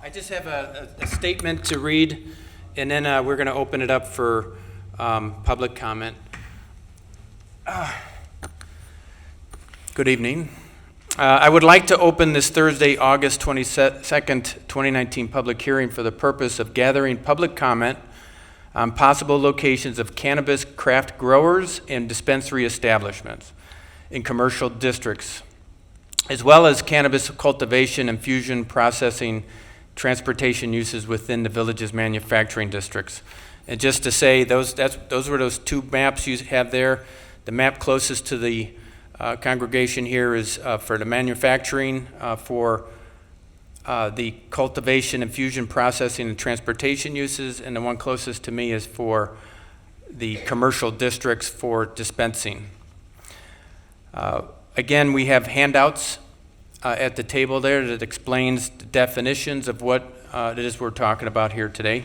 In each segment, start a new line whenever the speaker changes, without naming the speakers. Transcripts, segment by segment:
I just have a statement to read, and then we're going to open it up for public comment. Good evening. I would like to open this Thursday, August 22nd, 2019 public hearing for the purpose of gathering public comment on possible locations of cannabis craft growers and dispensary establishments in commercial districts, as well as cannabis cultivation, infusion, processing, transportation uses within the village's manufacturing districts. And just to say, those were those two maps you have there. The map closest to the congregation here is for the manufacturing, for the cultivation, infusion, processing, and transportation uses, and the one closest to me is for the commercial districts for dispensing. Again, we have handouts at the table there that explains the definitions of what it is we're talking about here today.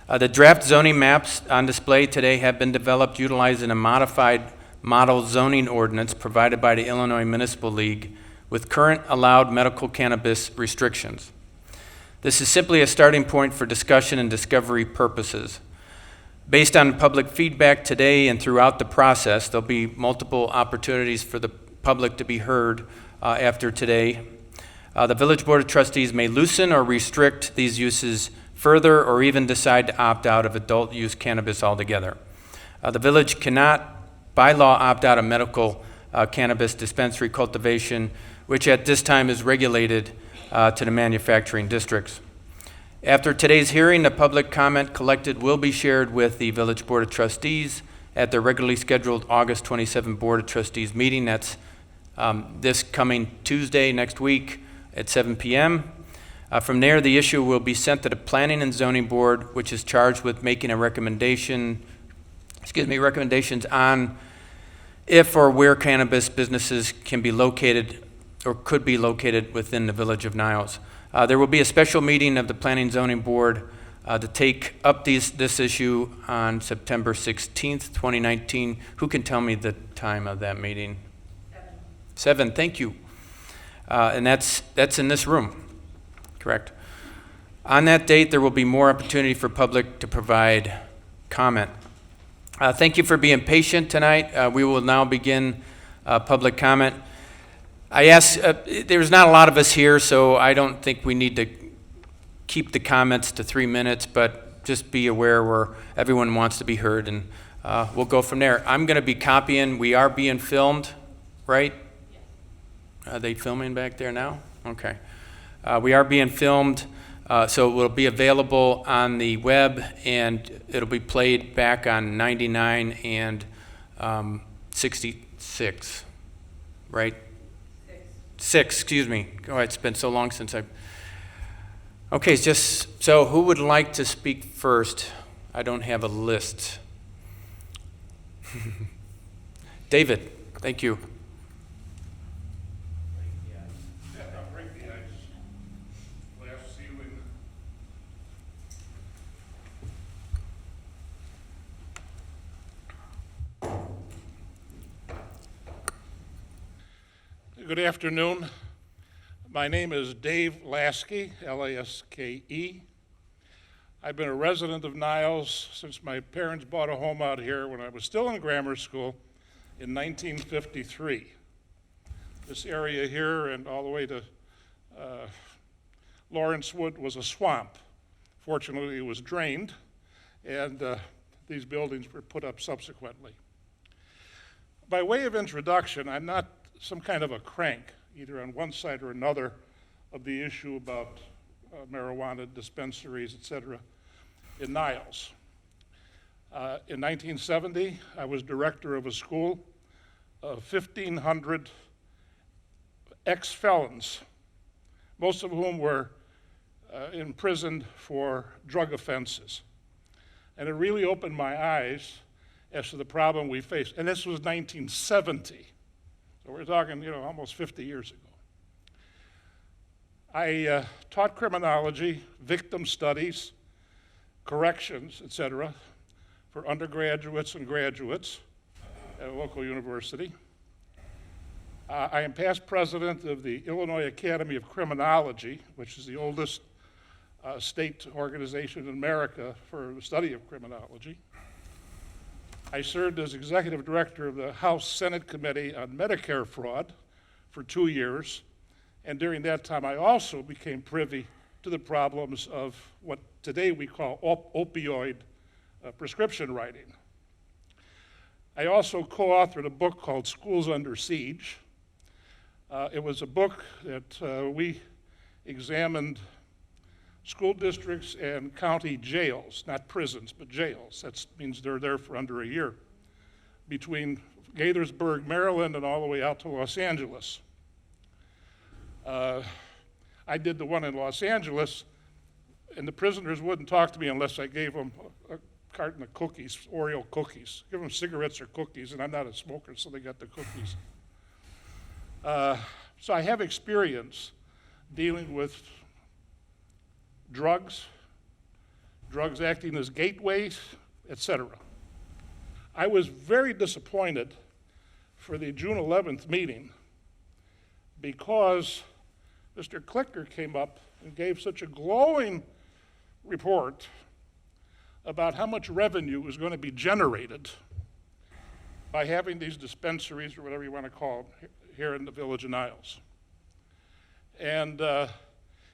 The draft zoning maps on display today have been developed utilizing a modified model zoning ordinance provided by the Illinois Municipal League with current allowed medical cannabis restrictions. This is simply a starting point for discussion and discovery purposes. Based on public feedback today and throughout the process, there'll be multiple opportunities for the public to be heard after today. The Village Board of Trustees may loosen or restrict these uses further or even decide to opt out of adult use cannabis altogether. The village cannot, by law, opt out of medical cannabis dispensary cultivation, which at this time is regulated to the manufacturing districts. After today's hearing, the public comment collected will be shared with the Village Board of Trustees at their regularly scheduled August 27 Board of Trustees meeting. That's this coming Tuesday next week at 7 p.m. From there, the issue will be sent to the Planning and Zoning Board, which is charged with making a recommendations on if or where cannabis businesses can be located or could be located within the Village of Niles. There will be a special meeting of the Planning and Zoning Board to take up this issue on September 16th, 2019. Who can tell me the time of that meeting? 7, thank you. And that's in this room, correct? On that date, there will be more opportunity for public to provide comment. Thank you for being patient tonight. We will now begin public comment. I ask, there's not a lot of us here, so I don't think we need to keep the comments to 3 minutes, but just be aware where everyone wants to be heard, and we'll go from there. I'm going to be copying. We are being filmed, right? Are they filming back there now? Okay. We are being filmed, so it will be available on the web, and it'll be played back on 99 and 66, right? 6, excuse me. Oh, it's been so long since I've... Okay, so who would like to speak first? I don't have a list. David, thank you.
Good afternoon. My name is Dave Lasky, L-A-S-K-E. I've been a resident of Niles since my parents bought a home out here when I was still in grammar school in 1953. This area here and all the way to Lawrencewood was a swamp. Fortunately, it was drained, and these buildings were put up subsequently. By way of introduction, I'm not some kind of a crank, either on one side or another, of the issue about marijuana dispensaries, et cetera, in Niles. In 1970, I was director of a school of 1,500 ex-felons, most of whom were imprisoned for drug offenses. And it really opened my eyes as to the problem we faced. And this was 1970. So we're talking, almost 50 years ago. I taught criminology, victim studies, corrections, et cetera, for undergraduates and graduates at a local university. I am past president of the Illinois Academy of Criminology, which is the oldest state organization in America for the study of criminology. I served as executive director of the House Senate Committee on Medicare Fraud for 2 years, and during that time I also became privy to the problems of what today we call opioid prescription writing. I also co-authored a book called Schools Under Siege. It was a book that we examined school districts and county jails, not prisons, but jails. That means they're there for under a year, between Gaithersburg, Maryland, and all the way out to Los Angeles. I did the one in Los Angeles, and the prisoners wouldn't talk to me unless I gave them a carton of cookies, Oreo cookies. Give them cigarettes or cookies, and I'm not a smoker, so they got the cookies. So I have experience dealing with drugs acting as gateways, etc. I was very disappointed for the June 11th meeting because Mr. Clicker came up and gave such a glowing report about how much revenue was going to be generated by having these dispensaries, or whatever you want to call them, here in the Village of Niles. And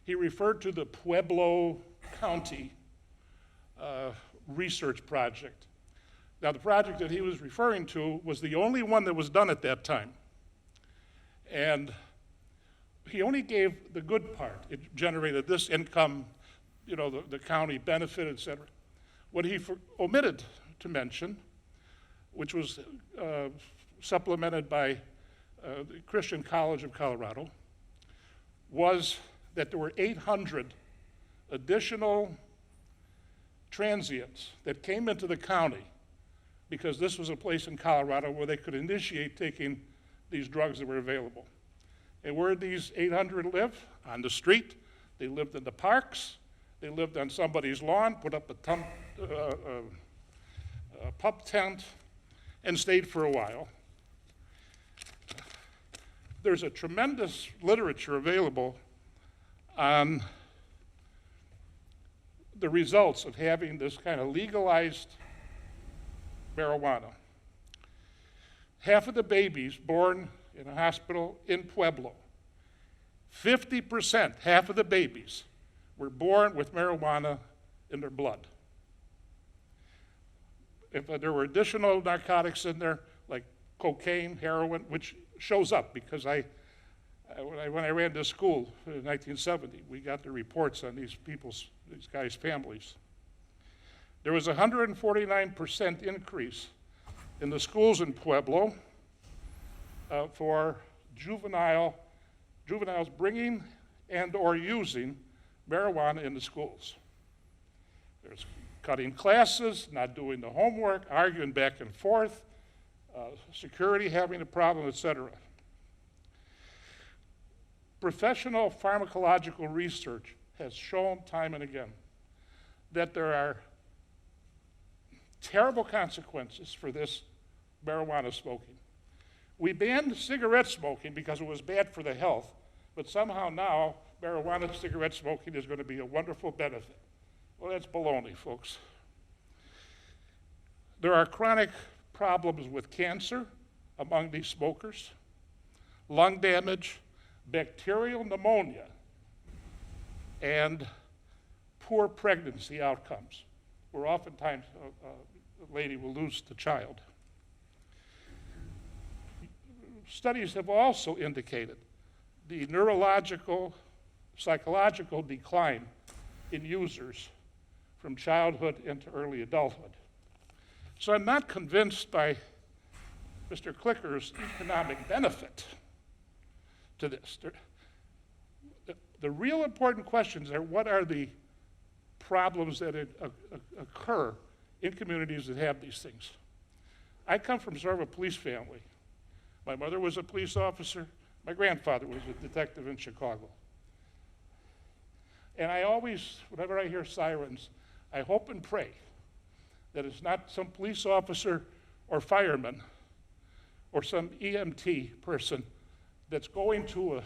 he referred to the Pueblo County research project. Now, the project that he was referring to was the only one that was done at that time. And he only gave the good part. It generated this income, you know, the county benefit, et cetera. What he omitted to mention, which was supplemented by the Christian College of Colorado, was that there were 800 additional transients that came into the county because this was a place in Colorado where they could initiate taking these drugs that were available. And where did these 800 live? On the street. They lived in the parks. They lived on somebody's lawn, put up a pup tent, and stayed for a while. There's a tremendous literature available on the results of having this kind of legalized marijuana. Half of the babies born in a hospital in Pueblo, 50%, half of the babies, were born with marijuana in their blood. If there were additional narcotics in there, like cocaine, heroin, which shows up because when I ran this school in 1970, we got the reports on these guys' families. There was a 149% increase in the schools in Pueblo for juveniles bringing and or using marijuana in the schools. There's cutting classes, not doing the homework, arguing back and forth, security having a problem, etc. Professional pharmacological research has shown time and again that there are terrible consequences for this marijuana smoking. We banned cigarette smoking because it was bad for the health, but somehow now marijuana cigarette smoking is going to be a wonderful benefit. Well, that's baloney, folks. There are chronic problems with cancer among these smokers, lung damage, bacterial pneumonia, and poor pregnancy outcomes, where oftentimes a lady will lose the child. Studies have also indicated the neurological, psychological decline in users from childhood into early adulthood. So I'm not convinced by Mr. Clicker's economic benefit to this. The real important questions are, what are the problems that occur in communities that have these things? I come from sort of a police family. My mother was a police officer. My grandfather was a detective in Chicago. And I always, whenever I hear sirens, I hope and pray that it's not some police officer or fireman or some EMT person that's going to a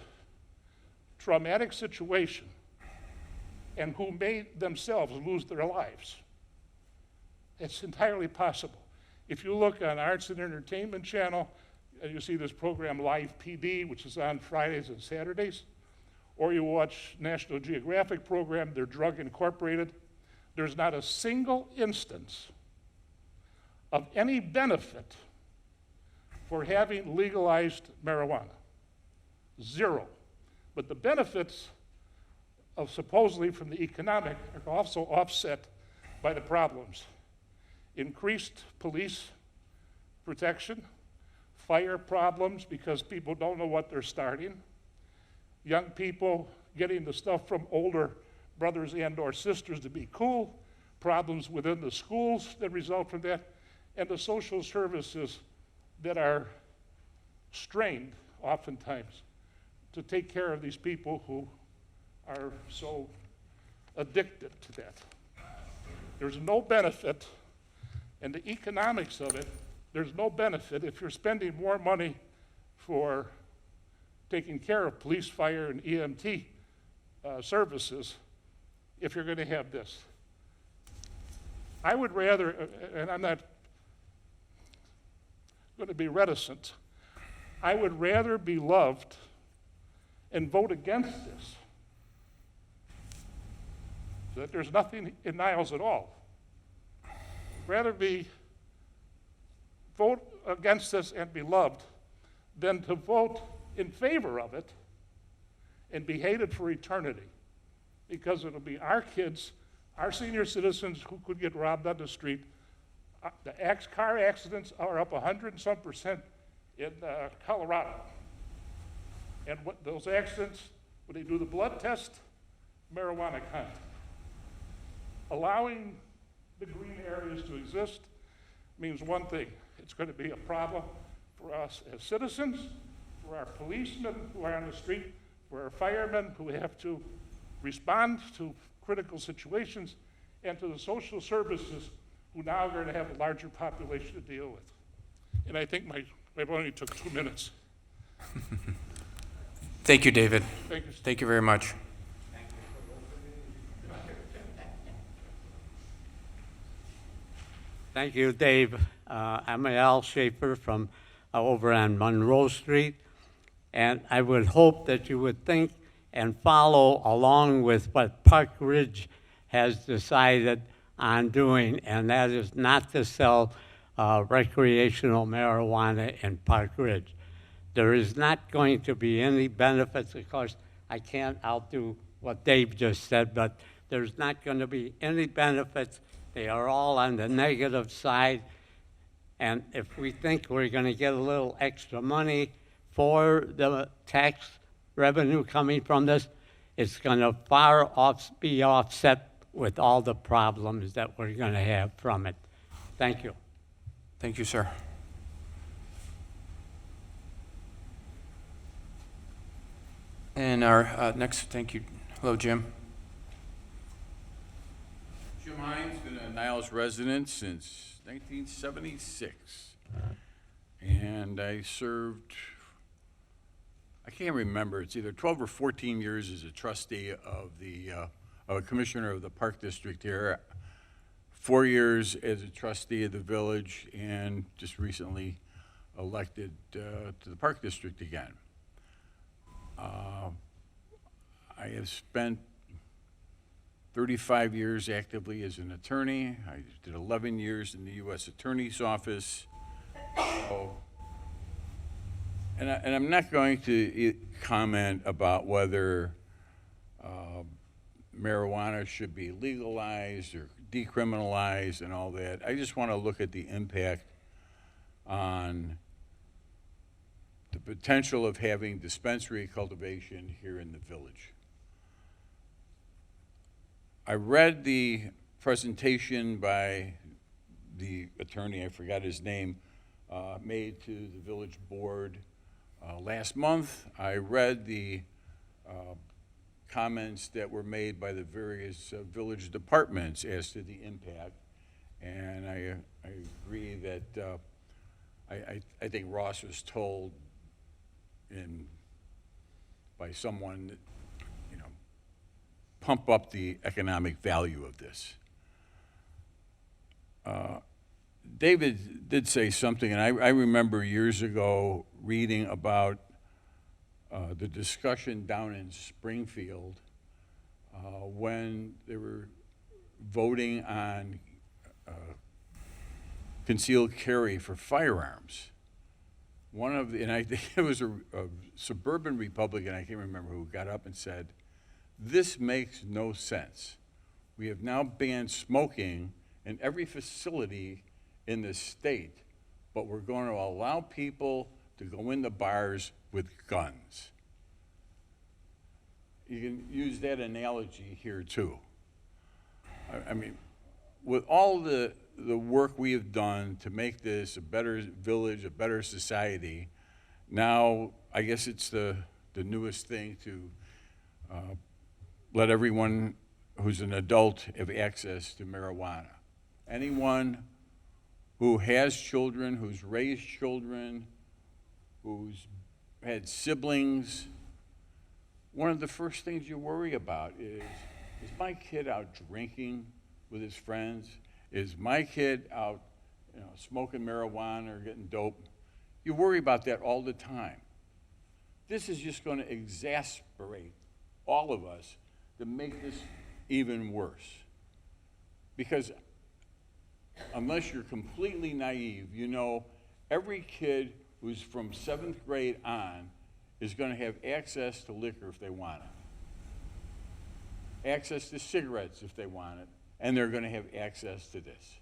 traumatic situation and who may themselves lose their lives. It's entirely possible. If you look on Arts and Entertainment Channel, you see this program Live PD, which is on Fridays and Saturdays, or you watch National Geographic program, they're Drug Incorporated. There's not a single instance of any benefit for having legalized marijuana. Zero. But the benefits of supposedly from the economic are also offset by the problems. Increased police protection, fire problems because people don't know what they're starting, young people getting the stuff from older brothers and or sisters to be cool, problems within the schools that result from that, and the social services that are strained oftentimes to take care of these people who are so addicted to that. There's no benefit, and the economics of it, there's no benefit if you're spending more money for taking care of police, fire, and EMT services if you're going to have this. I would rather, and I'm not going to be reticent, I would rather be loved and vote against this so that there's nothing in Niles at all. Rather vote against this and be loved than to vote in favor of it and be hated for eternity, because it'll be our kids, our senior citizens who could get robbed on the street. The car accidents are up 100 and some percent in Colorado. And what those accidents, when they do the blood test, marijuana content. Allowing the green areas to exist means one thing. It's going to be a problem for us as citizens, for our policemen who are on the street, for our firemen who have to respond to critical situations, and to the social services who now are going to have a larger population to deal with. And I think I've only took 2 minutes.
Thank you, David.
Thank you.
Thank you very much.
Thank you, Dave. I'm Al Schaefer from over on Monroe Street, and I would hope that you would think and follow along with what Park Ridge has decided on doing, and that is not to sell recreational marijuana in Park Ridge. There is not going to be any benefits. Of course, I can't outdo what Dave just said, but there's not going to be any benefits. They are all on the negative side. And if we think we're going to get a little extra money for the tax revenue coming from this, it's going to be offset with all the problems that we're going to have from it. Thank you.
Thank you, sir. And our next, thank you. Hello, Jim.
Jim Hines, been a Niles resident since 1976. And I served, I can't remember, it's either 12 or 14 years as a trustee of a commissioner of the Park District here, 4 years as a trustee of the Village, and just recently elected to the Park District again. I have spent 35 years actively as an attorney. I did 11 years in the U.S. Attorney's Office. And I'm not going to comment about whether marijuana should be legalized or decriminalized and all that. I just want to look at the impact on the potential of having dispensary cultivation here in the Village. I read the presentation by the attorney, I forgot his name, made to the Village Board last month. I read the comments that were made by the various village departments as to the impact, and I agree that I think Ross was told by someone that, pump up the economic value of this. David did say something, and I remember years ago reading about the discussion down in Springfield when they were voting on concealed carry for firearms. And I think it was a suburban Republican, I can't remember who, got up and said, "This makes no sense. We have now banned smoking in every facility in the state, but we're going to allow people to go into bars with guns." You can use that analogy here too. I mean, with all the work we have done to make this a better village, a better society, now I guess it's the newest thing to let everyone who's an adult have access to marijuana. Anyone who has children, who's raised children, who's had siblings, one of the first things you worry about is my kid out drinking with his friends? Is my kid out, smoking marijuana or getting dope? You worry about that all the time. This is just going to exasperate all of us to make this even worse. Because unless you're completely naive, every kid who's from 7th grade on is going to have access to liquor if they want it, access to cigarettes if they want it, and they're going to have access to this.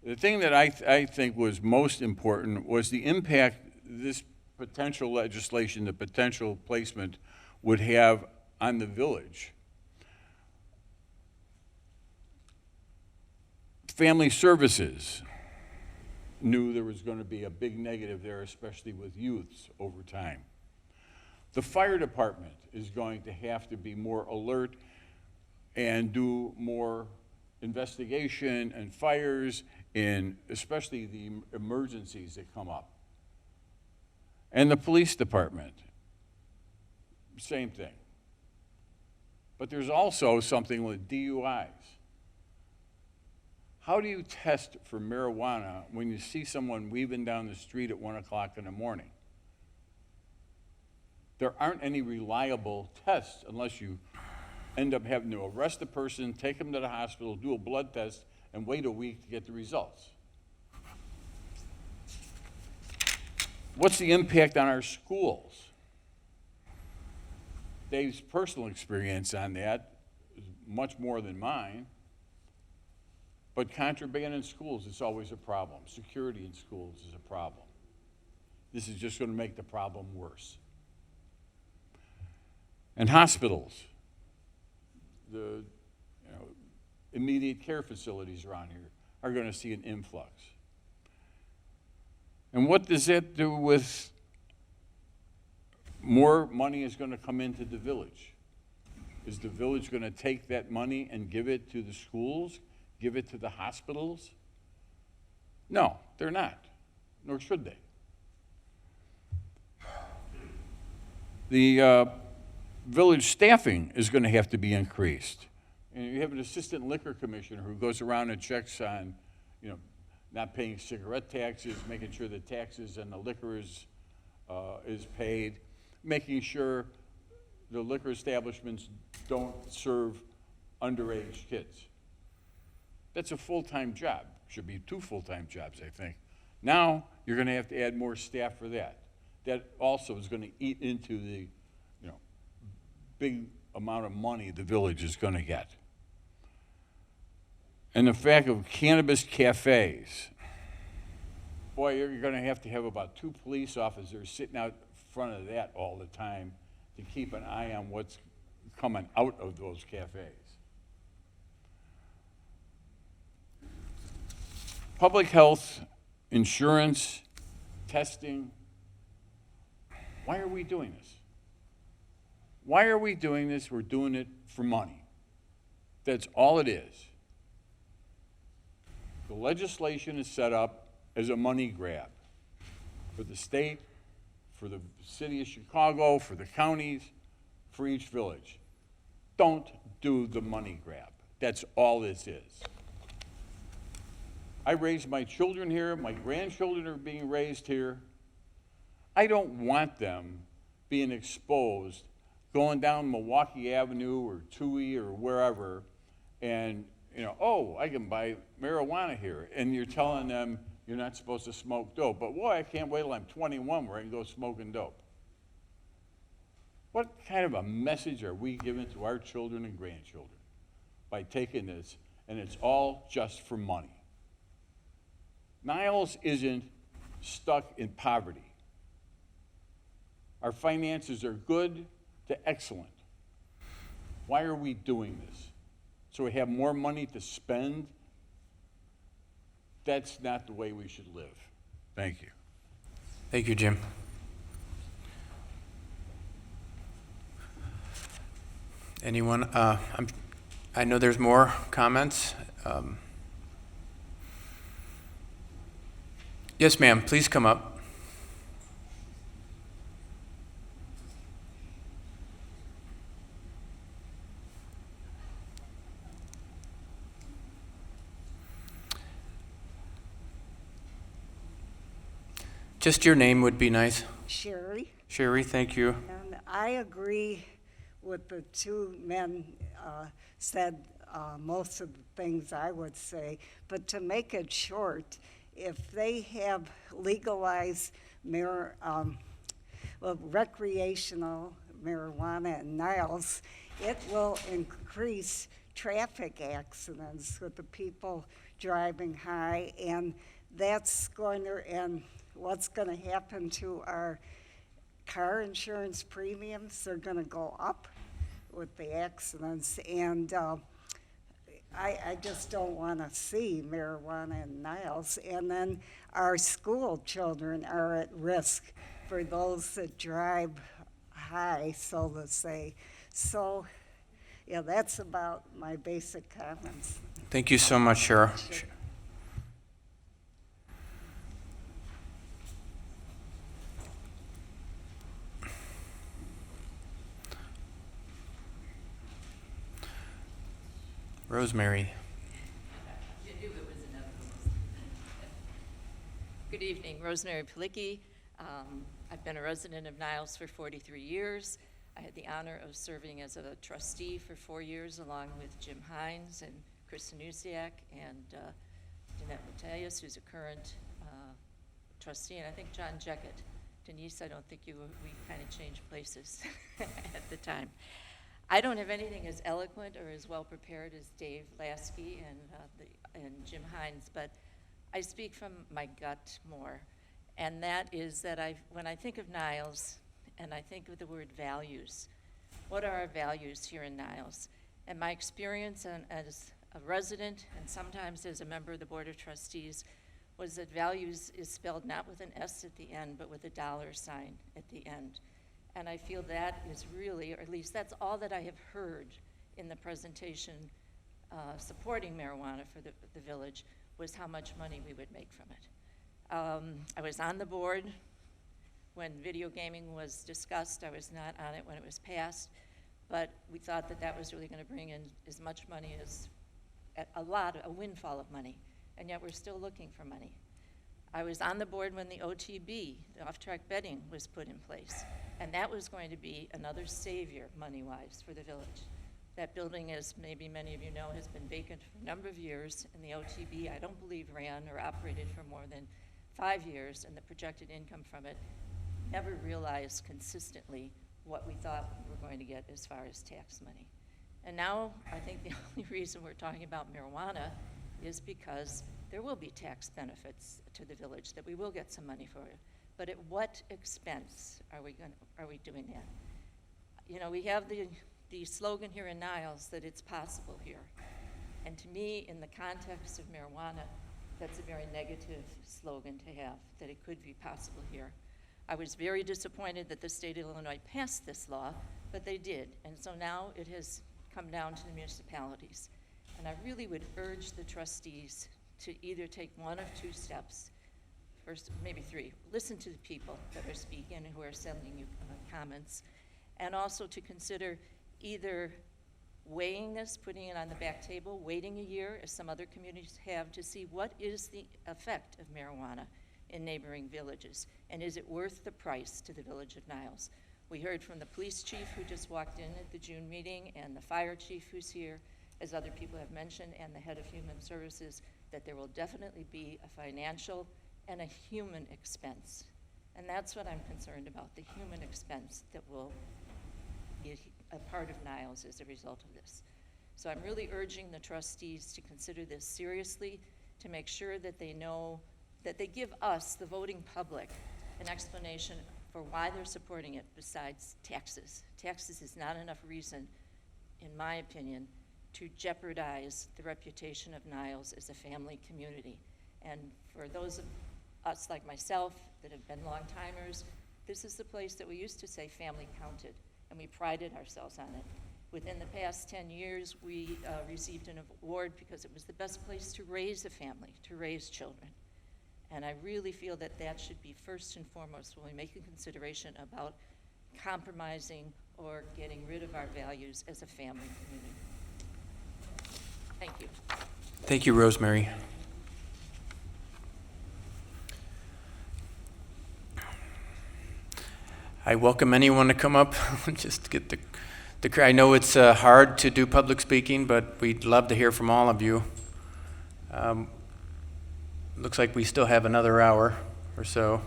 The thing that I think was most important was the impact this potential legislation, the potential placement would have on the village. Family Services knew there was going to be a big negative there, especially with youths over time. The fire department is going to have to be more alert and do more investigation and fires in especially the emergencies that come up. And the police department, same thing. But there's also something with DUIs. How do you test for marijuana when you see someone weaving down the street at 1 o'clock in the morning? There aren't any reliable tests unless you end up having to arrest the person, take them to the hospital, do a blood test, and wait a week to get the results. What's the impact on our schools? Dave's personal experience on that is much more than mine. But contraband in schools is always a problem. Security in schools is a problem. This is just going to make the problem worse. And hospitals, the immediate care facilities around here are going to see an influx. And what does that do with more money is going to come into the village? Is the village going to take that money and give it to the schools? Give it to the hospitals? No, they're not, nor should they. The village staffing is going to have to be increased. And you have an assistant liquor commissioner who goes around and checks on, not paying cigarette taxes, making sure the taxes and the liquor is paid, making sure the liquor establishments don't serve underage kids. That's a full-time job. Should be 2 full-time jobs, I think. Now, you're going to have to add more staff for that. That also is going to eat into the, big amount of money the village is going to get. And the fact of cannabis cafes. Boy, you're going to have about 2 police officers sitting out front of that all the time to keep an eye on what's coming out of those cafes. Public health, insurance, testing. Why are we doing this? Why are we doing this? We're doing it for money. That's all it is. The legislation is set up as a money grab for the state, for the city of Chicago, for the counties, for each village. don't do the money grab. That's all this is. I raised my children here, my grandchildren are being raised here. I don't want them being exposed, going down Milwaukee Avenue or Toohey or wherever, and, you know, oh, I can buy marijuana here, and you're telling them you're not supposed to smoke dope. But boy, I can't wait till I'm 21 where I can go smoking dope. What kind of a message are we giving to our children and grandchildren by taking this, and it's all just for money? Niles isn't stuck in poverty. Our finances are good to excellent. Why are we doing this? So we have more money to spend? That's not the way we should live. Thank you.
Thank you, Jim. Anyone? I know there's more comments. Yes, ma'am, please come up. Just your name would be nice.
Sherry,
Sherry, thank you.
and I agree with the two men said most of the things I would say, but to make it short, if they have legalized recreational marijuana in Niles, it will increase traffic accidents with the people driving high, and that's going to, and what's going to happen to our car insurance premiums? They're going to go up with the accidents, and I just don't want to see marijuana in Niles. And then our school children are at risk for those that drive high, so to say. So, yeah, that's about my basic comments.
Thank you so much, Cheryl. Rosemary.
You knew it was inevitable. Good evening, Rosemary Palicki. I've been a resident of Niles for 43 years. I had the honor of serving as a trustee for 4 years, along with Jim Hines and Chris Sanusiak and Danette Mateus, who's a current trustee, and I think John Jeckett. Denise, I don't think we kind of changed places at the time. I don't have anything as eloquent or as well prepared as Dave Lasky and Jim Hines, but I speak from my gut more, and that is that when I think of Niles and I think of the word values, what are our values here in Niles? And my experience as a resident and sometimes as a member of the Board of Trustees was that values is spelled not with an S at the end, but with a $sign at the end. And I feel that is really, or at least that's all that I have heard in the presentation supporting marijuana for the village, was how much money we would make from it. I was on the board when video gaming was discussed. I was not on it when it was passed, but we thought that that was really going to bring in as much money as a windfall of money, and yet we're still looking for money. I was on the board when the OTB, the off-track betting, was put in place, and that was going to be another savior, money-wise, for the village. That building, as maybe many of you know, has been vacant for a number of years, and the OTB, I don't believe, ran or operated for more than 5 years, and the projected income from it never realized consistently what we thought we were going to get as far as tax money. And now, I think the only reason we're talking about marijuana is because there will be tax benefits to the village, that we will get some money for it. But at what expense are we doing that? You know, we have the slogan here in Niles that it's possible here. And to me, in the context of marijuana, that's a very negative slogan to have, that it could be possible here. I was very disappointed that the state of Illinois passed this law, but they did. And so now it has come down to the municipalities. And I really would urge the trustees to either take one of two steps, first, maybe three. Listen to the people that are speaking and who are sending you comments, and also to consider either weighing this, putting it on the back table, waiting a year, as some other communities have, to see what is the effect of marijuana in neighboring villages, and is it worth the price to the Village of Niles? We heard from the police chief who just walked in at the June meeting, and the fire chief who's here, as other people have mentioned, and the head of human services, that there will definitely be a financial and a human expense. And that's what I'm concerned about, the human expense that will be a part of Niles as a result of this. So I'm really urging the trustees to consider this seriously, to make sure that they know, that they give us, the voting public, an explanation for why they're supporting it besides taxes. Taxes is not enough reason, in my opinion, to jeopardize the reputation of Niles as a family community. And for those of us like myself that have been long-timers, this is the place that we used to say family counted, and we prided ourselves on it. Within the past 10 years, we received an award because it was the best place to raise a family, to raise children. And I really feel that that should be first and foremost when we make a consideration about compromising or getting rid of our values as a family community. Thank you.
Thank you, Rosemary. I welcome anyone to come up, just to get the. I know it's hard to do public speaking, but we'd love to hear from all of you. Looks like we still have another hour or so.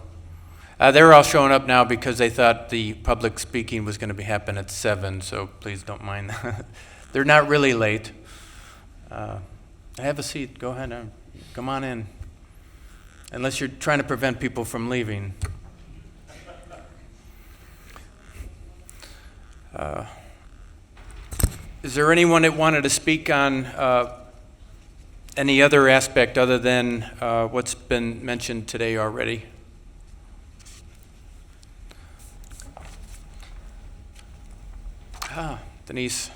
They're all showing up now because they thought the public speaking was going to happen at 7, so please don't mind that. They're not really late. Have a seat. Go ahead. Come on in. Unless you're trying to prevent people from leaving. Is there anyone that wanted to speak on any other aspect other than what's been mentioned today already? Denise.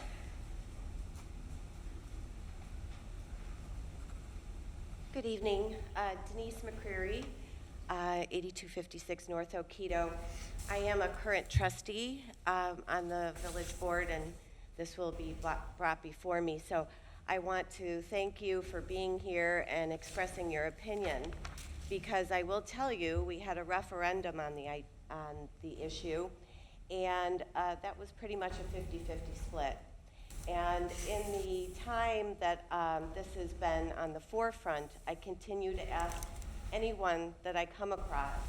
Good evening. Denise McCreary, 8256 North Oquito. I am a current trustee on the village board, and this will be brought before me. So I want to thank you for being here and expressing your opinion, because I will tell you, we had a referendum on the issue, and that was pretty much a 50-50 split. And in the time that this has been on the forefront, I continue to ask anyone that I come across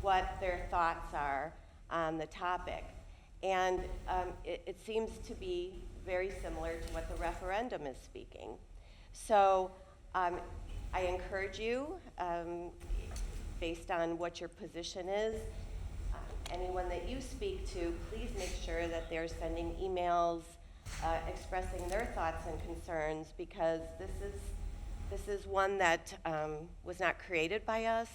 what their thoughts are on the topic. And it seems to be very similar to what the referendum is speaking. So I encourage you, based on what your position is, anyone that you speak to, please make sure that they're sending emails expressing their thoughts and concerns, because this is one that was not created by us,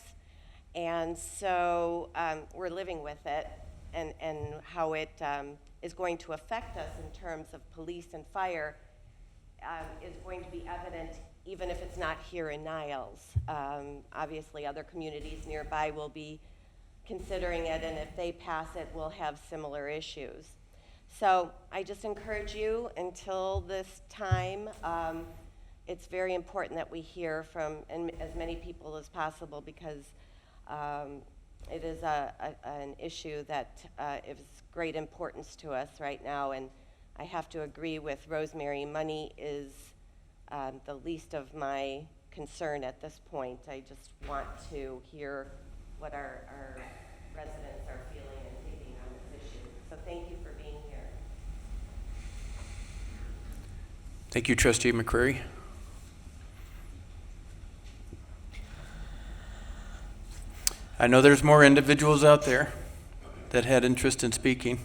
and so we're living with it, and how it is going to affect us in terms of police and fire is going to be evident even if it's not here in Niles. Obviously, other communities nearby will be considering it, and if they pass it, we'll have similar issues. So I just encourage you, until this time, it's very important that we hear from as many people as possible, because it is an issue that is great importance to us right now. And I have to agree with Rosemary, money is the least of my concern at this point. I just want to hear what our residents are feeling and thinking on this issue. So thank you for being here.
Thank you, Trustee McCreary. I know there's more individuals out there that had interest in speaking.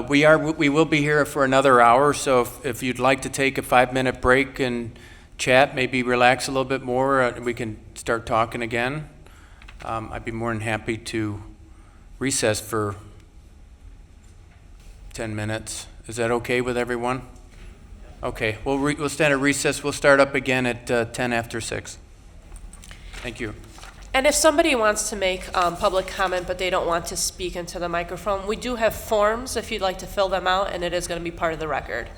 We will be here for another hour, so if you'd like to take a 5-minute break and chat, maybe relax a little bit more, we can start talking again. I'd be more than happy to recess for 10 minutes. Is that okay with everyone? Okay, we'll stand at recess. We'll start up again at 10 after 6. Thank you.
And if somebody wants to make public comment but they don't want to speak into the microphone, we do have forms if you'd like to fill them out, and it is going to be part of the record.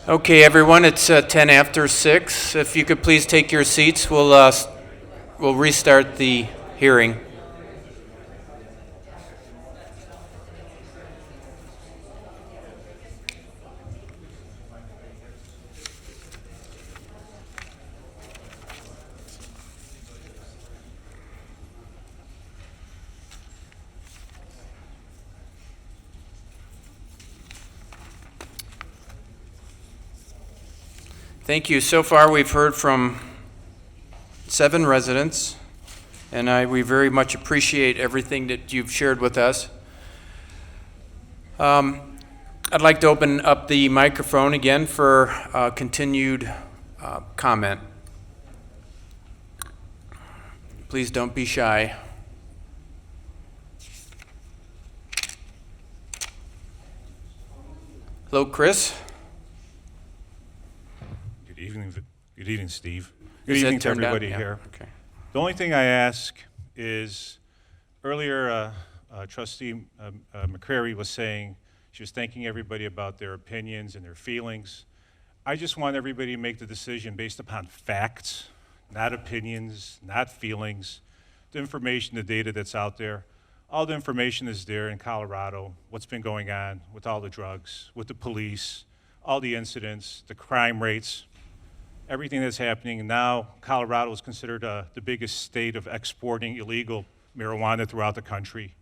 Okay, everyone, it's 10 after 6. If you could please take your seats, we'll restart the hearing. Thank you. So far, we've heard from 7 residents, and we very much appreciate everything that you've shared with us. I'd like to open up the microphone again for continued comment. Please don't be shy. Hello, Chris.
Good evening, Steve. Good
Is that
evening to
turned on?
everybody
Yeah,
here.
okay.
The only thing I ask is, earlier Trustee McCrary was saying, she was thanking everybody about their opinions and their feelings. I just want everybody to make the decision based upon facts, not opinions, not feelings. The information, the data that's out there, all the information is there in Colorado, what's been going on with all the drugs, with the police, all the incidents, the crime rates, everything that's happening. And now Colorado is considered the biggest state of exporting illegal marijuana throughout the country.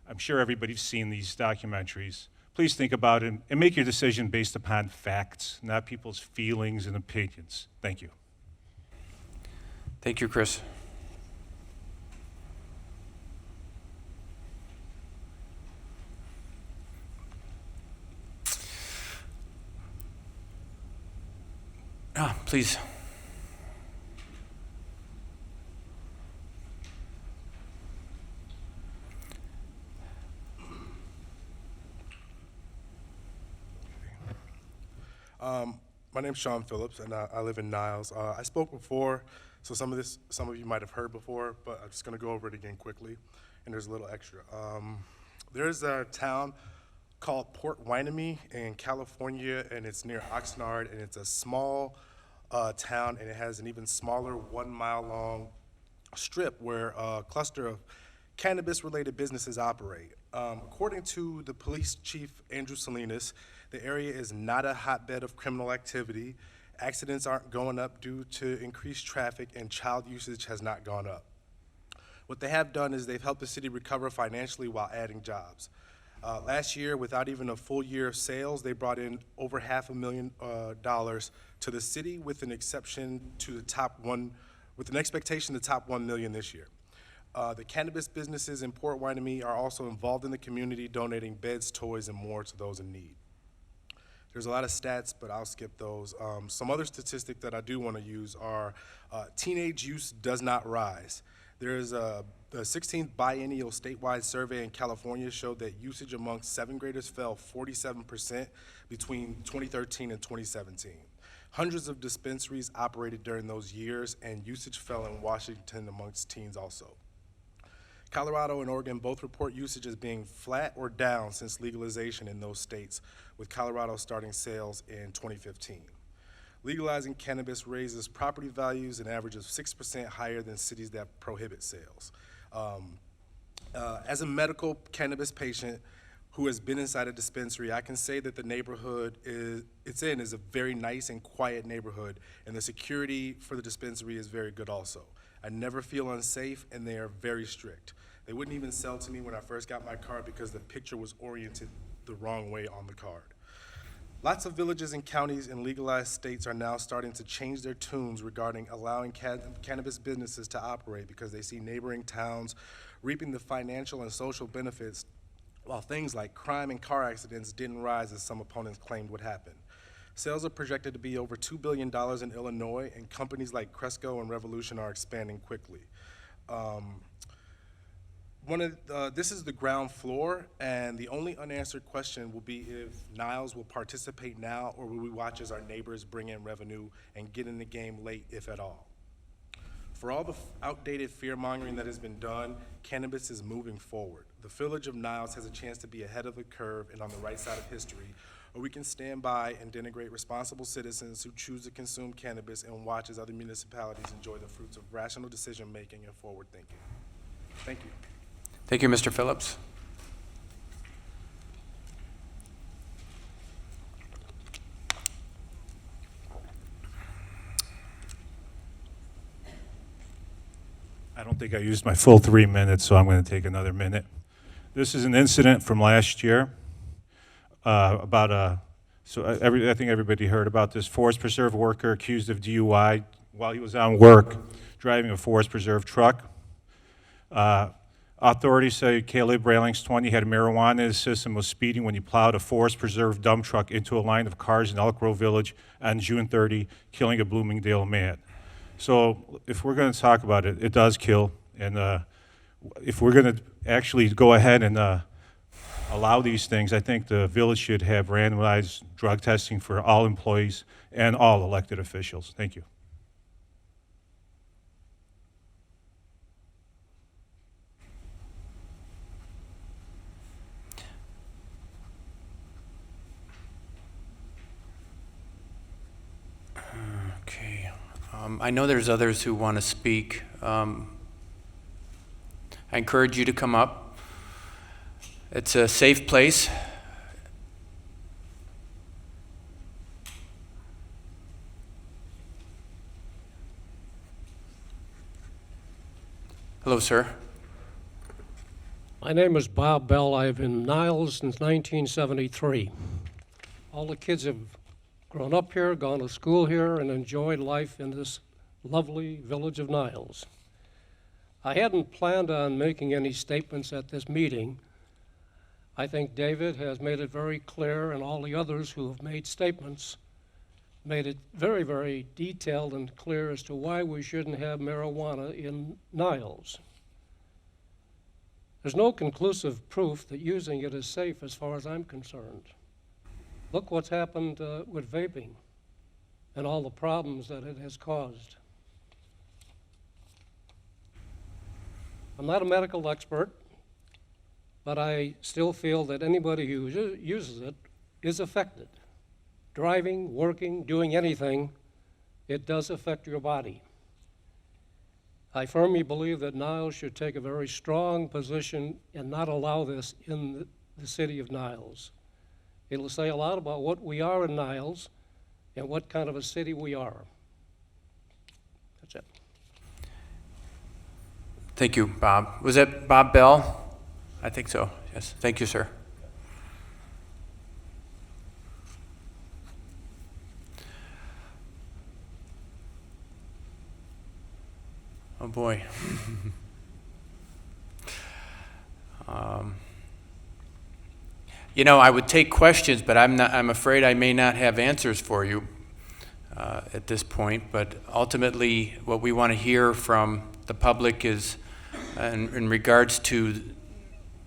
I'm sure everybody's seen these documentaries. Please think about it and make your decision based upon facts, not people's feelings and opinions. Thank you.
Thank you, Chris. Please.
My name's Sean Phillips, and I live in Niles. I spoke before, so some of you might have heard before, but I'm just going to go over it again quickly, and there's a little extra. There's a town called Port Hueneme in California, and it's near Oxnard, and it's a small town, and it has an even smaller 1 mile long strip where a cluster of cannabis-related businesses operate. According to the police chief, Andrew Salinas, the area is not a hotbed of criminal activity. Accidents aren't going up due to increased traffic, and child usage has not gone up. What they have done is they've helped the city recover financially while adding jobs. Last year, without even a full year of sales, they brought in over $500,000 to the city, with an expectation to top 1 million this year. The cannabis businesses in Port Hueneme are also involved in the community, donating beds, toys, and more to those in need. There's a lot of stats, but I'll skip those. Some other statistics that I do want to use are teenage use does not rise. There's the 16th biennial statewide survey in California showed that usage amongst 7th graders fell 47% between 2013 and 2017. Hundreds of dispensaries operated during those years, and usage fell in Washington amongst teens also. Colorado and Oregon both report usage as being flat or down since legalization in those states, with Colorado starting sales in 2015. Legalizing cannabis raises property values an average of 6% higher than cities that prohibit sales. As a medical cannabis patient who has been inside a dispensary, I can say that the neighborhood it's in is a very nice and quiet neighborhood, and the security for the dispensary is very good also. I never feel unsafe, and they are very strict. They wouldn't even sell to me when I first got my card because the picture was oriented the wrong way on the card. Lots of villages and counties in legalized states are now starting to change their tunes regarding allowing cannabis businesses to operate because they see neighboring towns reaping the financial and social benefits, while things like crime and car accidents didn't rise as some opponents claimed would happen. Sales are projected to be over $2 billion in Illinois, and companies like Cresco and Revolution are expanding quickly. This is the ground floor, and the only unanswered question will be if Niles will participate now, or will we watch as our neighbors bring in revenue and get in the game late, if at all. For all the outdated fear-mongering that has been done, cannabis is moving forward. The Village of Niles has a chance to be ahead of the curve and on the right side of history or we can stand by and denigrate responsible citizens who choose to consume cannabis and watch as other municipalities enjoy the fruits of rational decision-making and forward thinking. Thank you.
Thank you, Mr. Phillips.
I don't think I used my full 3 minutes, so I'm going to take another minute. This is an incident from last year about I think everybody heard about this forest preserve worker accused of DUI while he was on work driving a forest preserve truck. Authorities say Caleb Railings, 20, had marijuana in his system, was speeding when he plowed a forest preserve dump truck into a line of cars in Elk Grove Village on June 30, killing a Bloomingdale man. So if we're going to talk about it, it does kill. And if we're going to actually go ahead and allow these things, I think the village should have randomized drug testing for all employees and all elected officials. Thank you.
Okay. I know there's others who want to speak. I encourage you to come up. It's a safe place. Hello, sir.
My name is Bob Bell. I've been in Niles since 1973. All the kids have grown up here, gone to school here, and enjoyed life in this lovely village of Niles. I hadn't planned on making any statements at this meeting. I think David has made it very clear, and all the others who have made statements made it very, very detailed and clear as to why we shouldn't have marijuana in Niles. There's no conclusive proof that using it is safe as far as I'm concerned. Look what's happened with vaping and all the problems that it has caused. I'm not a medical expert, but I still feel that anybody who uses it is affected. Driving, working, doing anything, it does affect your body. I firmly believe that Niles should take a very strong position and not allow this in the city of Niles. It'll say a lot about what we are in Niles and what kind of a city we are. That's it.
Thank you, Bob. Was that Bob Bell? I think so, yes. Thank you, sir. Oh, boy. You know, I would take questions, but I'm afraid I may not have answers for you at this point. But ultimately, what we want to hear from the public is in regards to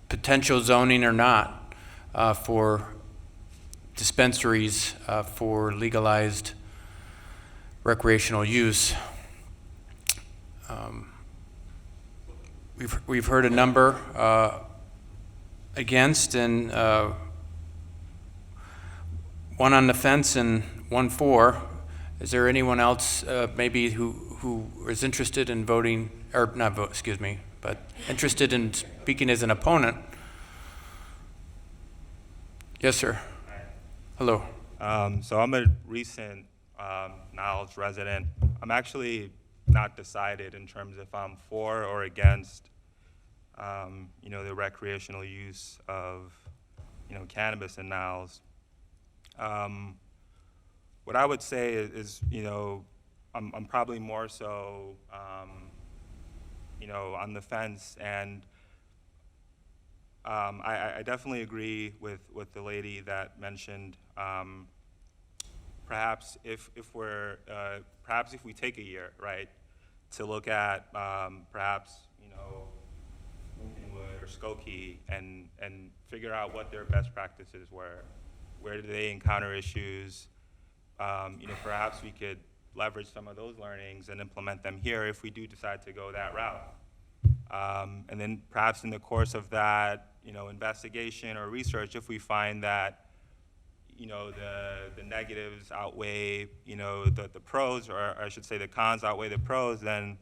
potential zoning or not for dispensaries for legalized recreational use. We've heard a number against, and one on the fence and one for. Is there anyone else maybe who is interested in voting, or not vote, excuse me, but interested in speaking as an opponent? Yes, sir. Hello.
So I'm a recent Niles resident. I'm actually not decided in terms if I'm for or against the recreational use of, cannabis in Niles. What I would say is I'm probably more so, on the fence, and I definitely agree with the lady that mentioned perhaps if we take a year, right, to look at perhaps Lincolnwood or Skokie and figure out what their best practices were. Where do they encounter issues? Perhaps we could leverage some of those learnings and implement them here if we do decide to go that route. And then perhaps in the course of that, investigation or research, if we find that, you know, the negatives outweigh, you know, the pros, or I should say the cons outweigh the pros, then,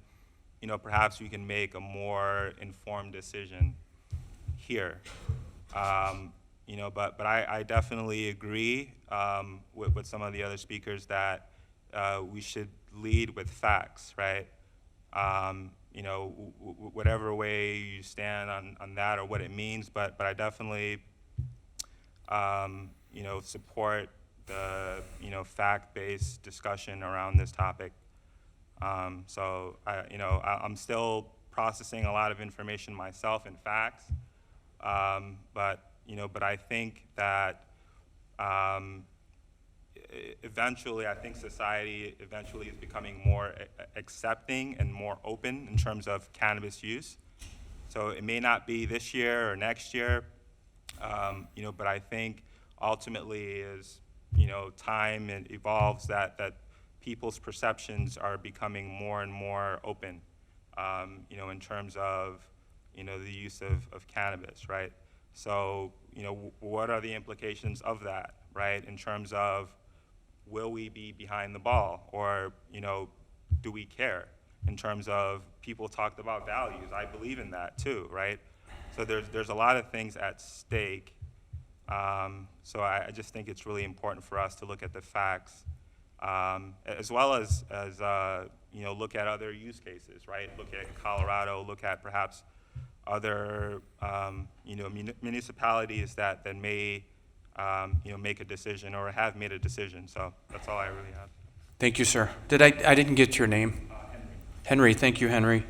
you know, perhaps we can make a more informed decision here. You know, but I definitely agree with some of the other speakers that we should lead with facts, right? You know, whatever way you stand on that or what it means, but I definitely, you know, support the, you know, fact-based discussion around this topic. So, you know, I'm still processing a lot of information myself and facts, but, you know, but I think that eventually, I think society eventually is becoming more accepting and more open in terms of cannabis use. So it may not be this year or next year, you know, but I think ultimately as, you know, time evolves, that people's perceptions are becoming more and more open, you know, in terms of, you know, the use of cannabis, right? So, you know, what are the implications of that, right? In terms of, will we be behind the ball, or, you know, do we care? In terms of, people talked about values. I believe in that too, right? So there's a lot of things at stake. So I just think it's really important for us to look at the facts, as well as you know, look at other use cases, right? Look at Colorado, look at perhaps other you know, municipalities that may you know, make a decision or have made a decision. So that's all I really have.
Thank you, sir. I didn't get your name.
Henry.
Henry, thank you, Henry.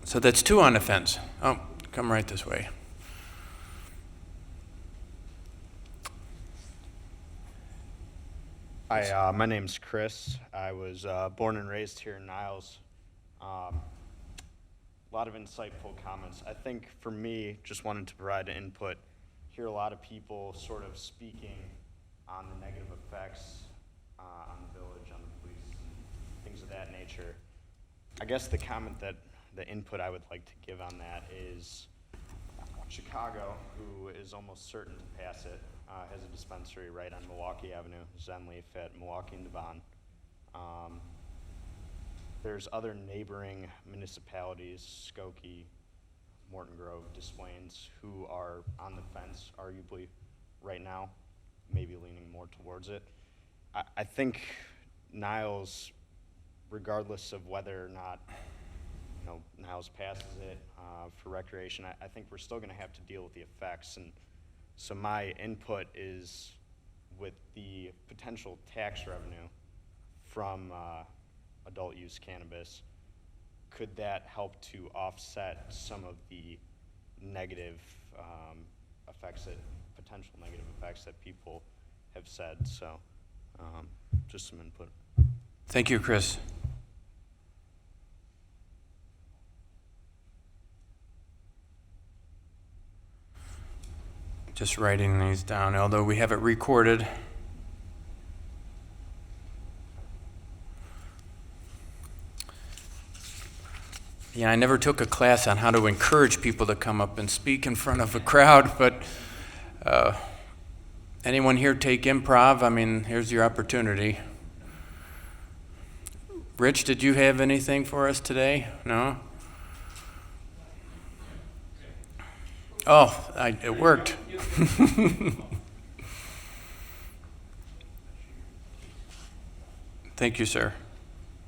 So that's 2 on the fence. Oh, come right this way.
Hi, my name's Chris. I was born and raised here in Niles. A lot of insightful comments. I think for me, just wanted to provide an input, hear a lot of people sort of speaking on the negative effects on the village, on the police, things of that nature. I guess the input I would like to give on that is Chicago, who is almost certain to pass it, has a dispensary right on Milwaukee Avenue, Zenleaf at Milwaukee and Devon. There's other neighboring municipalities, Skokie, Morton Grove, Des Plaines, who are on the fence, arguably, right now, maybe leaning more towards it. I think Niles, regardless of whether or not, you know, Niles passes it for recreation, I think we're still going to have to deal with the effects. And so my input is, with the potential tax revenue from adult use cannabis, could that help to offset some of the negative potential negative effects that people have said? So just some input.
Thank you, Chris. Just writing these down, although we have it recorded. Yeah, I never took a class on how to encourage people to come up and speak in front of a crowd, but anyone here take improv? I mean, here's your opportunity. Rich, did you have anything for us today? No? Oh, it worked. Thank you, sir.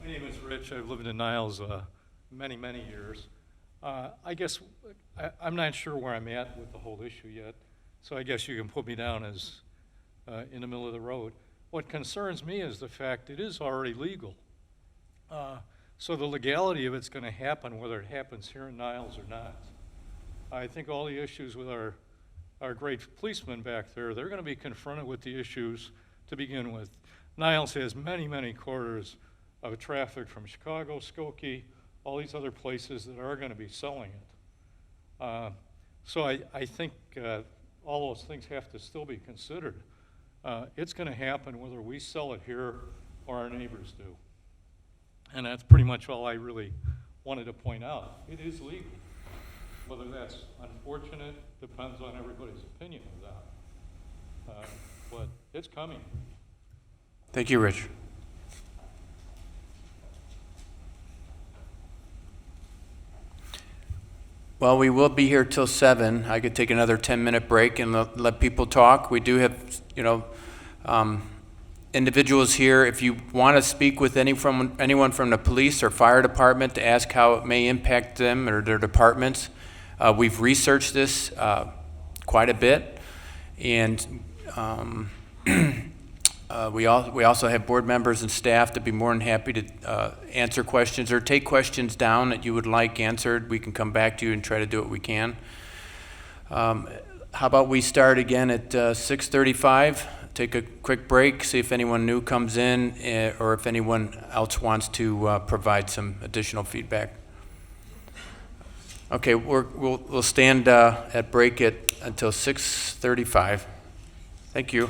My name is Rich. I've lived in Niles many, many years. I guess I'm not sure where I'm at with the whole issue yet, so I guess you can put me down as in the middle of the road. What concerns me is the fact it is already legal. So the legality of it's going to happen whether it happens here in Niles or not. I think all the issues with our great policemen back there, they're going to be confronted with the issues to begin with. Niles has many, many quarters of traffic from Chicago, Skokie, all these other places that are going to be selling it. So I think all those things have to still be considered. It's going to happen whether we sell it here or our neighbors do. And that's pretty much all I really wanted to point out, it is legal. Whether that's unfortunate depends on everybody's opinion of that. But it's coming.
Thank you, Rich. Well, we will be here till 7. I could take another 10-minute break and let people talk. We do have, individuals here. If you want to speak with anyone from the police or fire department to ask how it may impact them or their departments, we've researched this quite a bit, and we also have board members and staff to be more than happy to answer questions or take questions down that you would like answered. We can come back to you and try to do what we can. How about we start again at 6:35? Take a quick break, see if anyone new comes in or if anyone else wants to provide some additional feedback. Okay, we'll stand at break until 6:35. Thank you.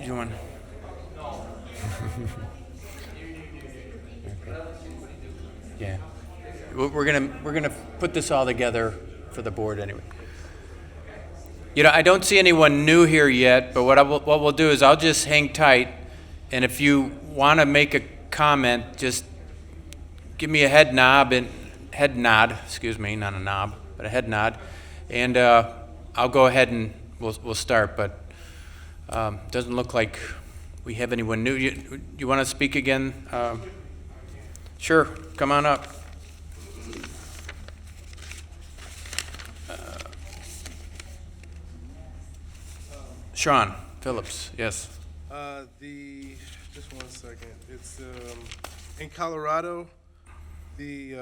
you want? Yeah. We're gonna put this all together for the board anyway. You know, I don't see anyone new here yet, but what we'll do is I'll just hang tight, and if you want to make a comment, just give me a head nod, excuse me, not a knob, but a head nod, and I'll go ahead and we'll start. But doesn't look like we have anyone new. You want to speak again? Sure, come on up. Sean Phillips, yes.
Just one second. It's in Colorado. The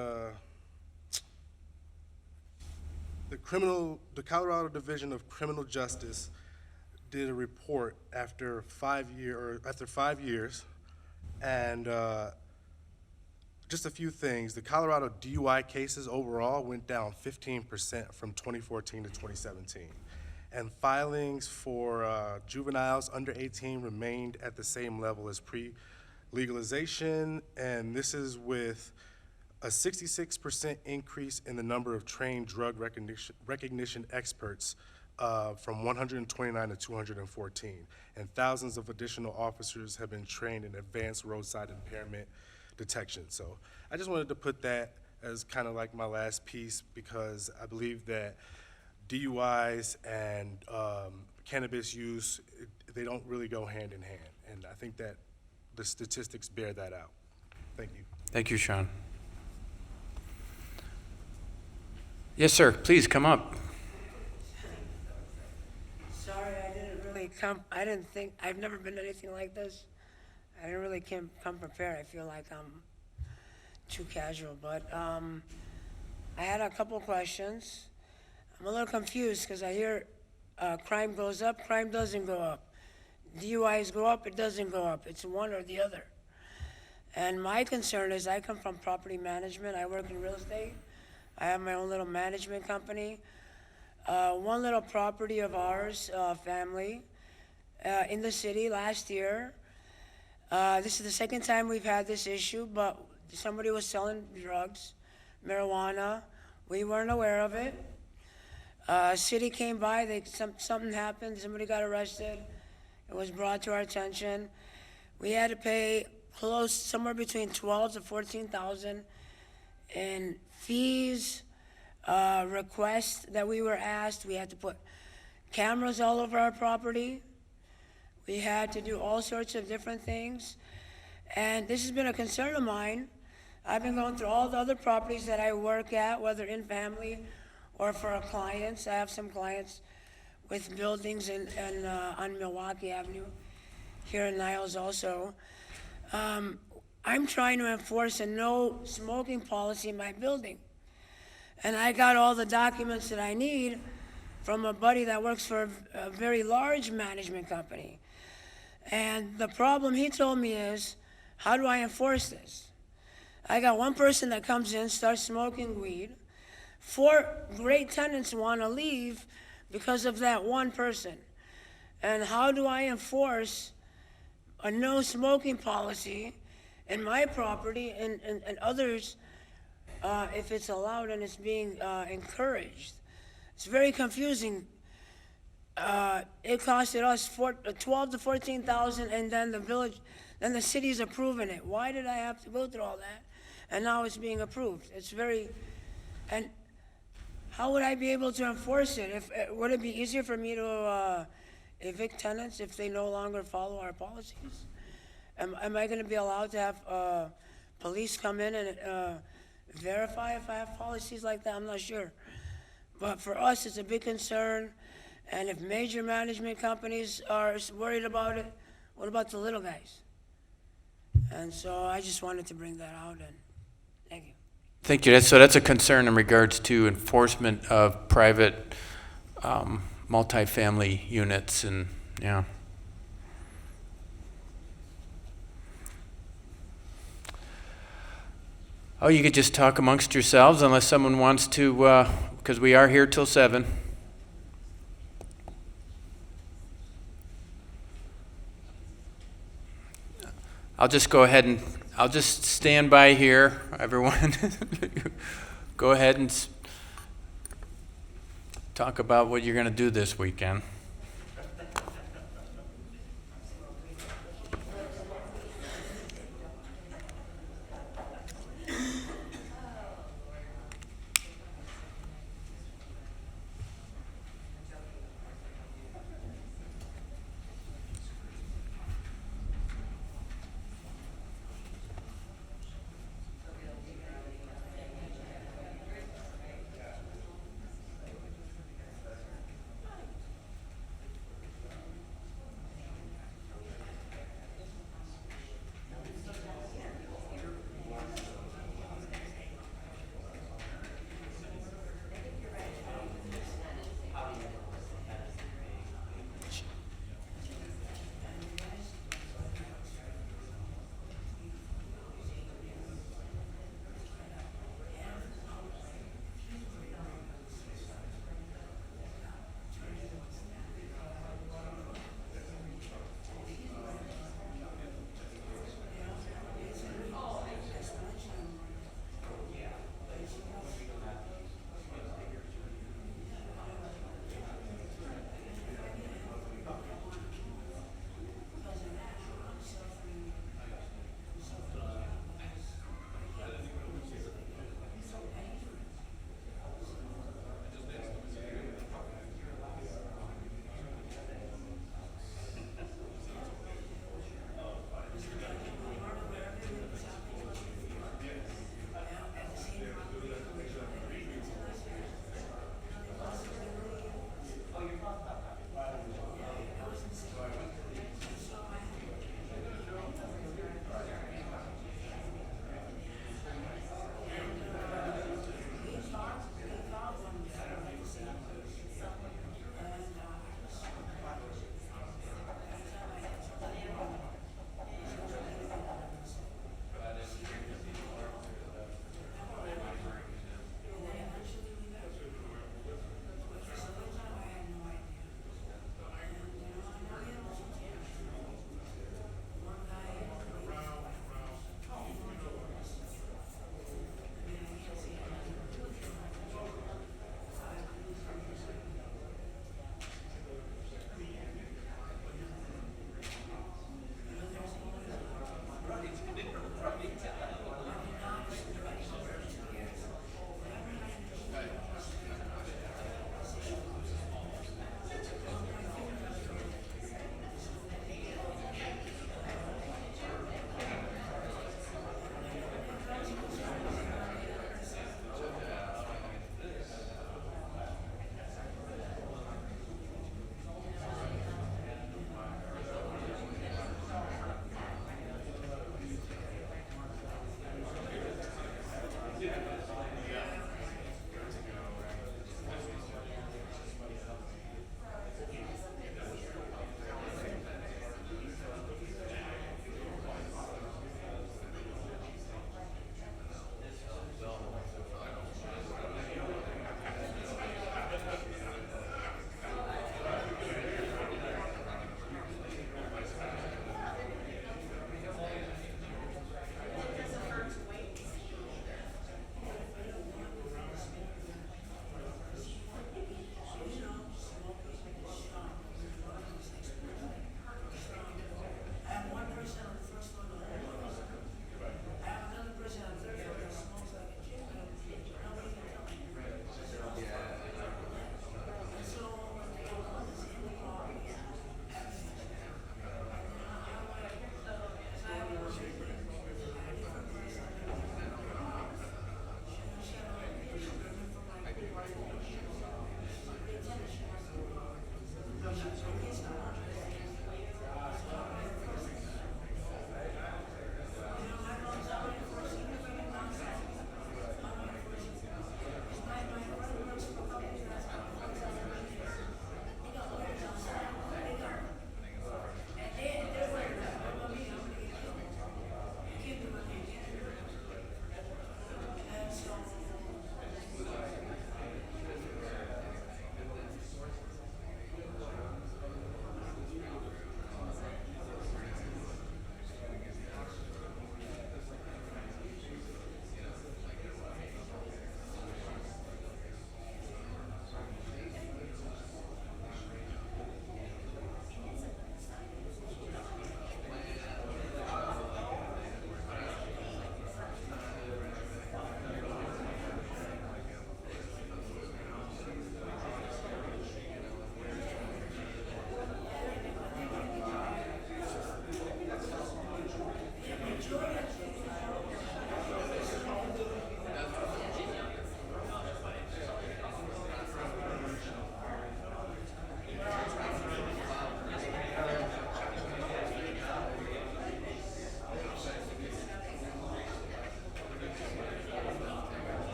Colorado Division of Criminal Justice did a report after 5 years, and just a few things. The Colorado DUI cases overall went down 15% from 2014 to 2017. And filings for juveniles under 18 remained at the same level as pre-legalization, and this is with a 66% increase in the number of trained drug recognition experts from 129 to 214, and thousands of additional officers have been trained in advanced roadside impairment detection. So I just wanted to put that as kind of like my last piece, because I believe that DUIs and cannabis use, they don't really go hand in hand. And I think that the statistics bear that out. Thank you.
Thank you, Sean. Yes, sir, please come up.
Sorry, I didn't really I've never been to anything like this. I didn't really come prepared. I feel like I'm too casual, but I had a couple questions. I'm a little confused because I hear crime goes up, crime doesn't go up. DUIs go up, it doesn't go up. It's one or the other. And my concern is I come from property management. I work in real estate. I have my own little management company. One little property of ours, family, in the city last year. This is the second time we've had this issue, but somebody was selling drugs, marijuana. We weren't aware of it. City came by, something happened, somebody got arrested. It was brought to our attention. We had to pay somewhere between 12 to 14,000 in fees, requests that we were asked. We had to put cameras all over our property. We had to do all sorts of different things. And this has been a concern of mine. I've been going through all the other properties that I work at, whether in family or for our clients. I have some clients with buildings on Milwaukee Avenue here in Niles also. I'm trying to enforce a no smoking policy in my building. And I got all the documents that I need from a buddy that works for a very large management company. And the problem he told me is, how do I enforce this? I got one person that comes in, starts smoking weed. 4 great tenants want to leave because of that one person. And how do I enforce a no smoking policy in my property and others if it's allowed and it's being encouraged? It's very confusing. It costed us 12 to 14,000, and then the city's approving it. Why did I have to go through all that? And now it's being approved. And how would I be able to enforce it? Would it be easier for me to evict tenants if they no longer follow our policies? Am I going to be allowed to have police come in and verify if I have policies like that? I'm not sure. But for us, it's a big concern. And if major management companies are worried about it, what about the little guys? And so I just wanted to bring that out, and thank you.
Thank you. So that's a concern in regards to enforcement of private multifamily units, and yeah. Oh, you could just talk amongst yourselves unless someone wants to, because we are here till 7. I'll just go ahead and, I'll just stand by here, everyone. Go ahead and talk about what you're going to do this weekend.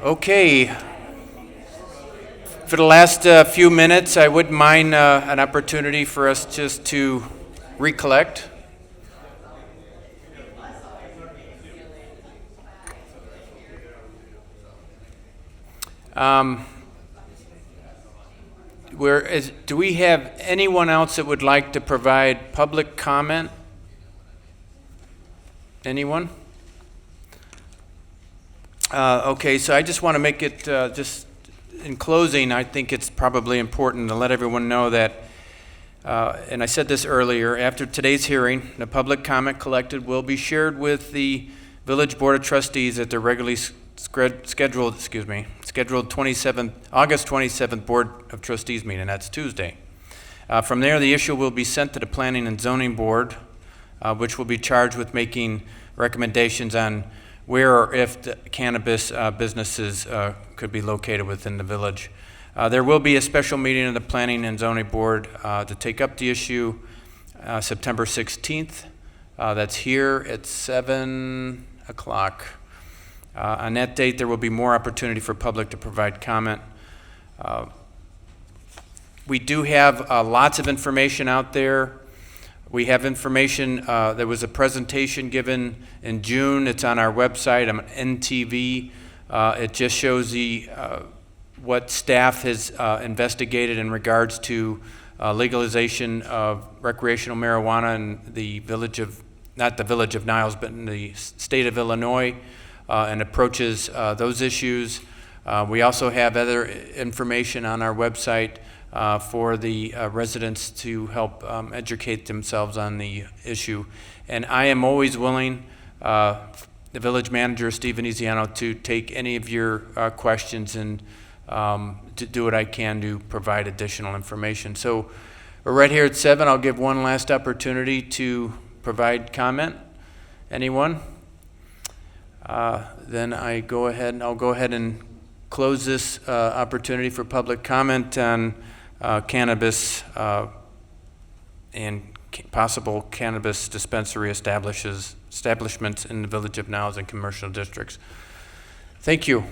Okay. For the last few minutes, I wouldn't mind an opportunity for us just to recollect. Do we have anyone else that would like to provide public comment? Anyone? Okay, so I just want to make it, just in closing, I think it's probably important to let everyone know that, and I said this earlier, after today's hearing, the public comment collected will be shared with the Village Board of Trustees at their regularly scheduled August 27th Board of Trustees meeting. That's Tuesday. From there, the issue will be sent to the Planning and Zoning Board, which will be charged with making recommendations on where or if the cannabis businesses could be located within the village. There will be a special meeting of the Planning and Zoning Board to take up the issue September 16th. That's here at 7 o'clock. On that date, there will be more opportunity for public to provide comment. We do have lots of information out there. We have information, there was a presentation given in June. It's on our website, on NTV. It just shows what staff has investigated in regards to legalization of recreational marijuana in the village of, not the Village of Niles, but in the state of Illinois, and approaches those issues. We also have other information on our website for the residents to help educate themselves on the issue. And I am always willing, the village manager, Steve Veneziano, to take any of your questions and to do what I can to provide additional information. So we're right here at 7. I'll give one last opportunity to provide comment. Anyone? Then I'll go ahead and close this opportunity for public comment on cannabis and possible cannabis dispensary establishments in the Village of Niles and commercial districts. Thank you.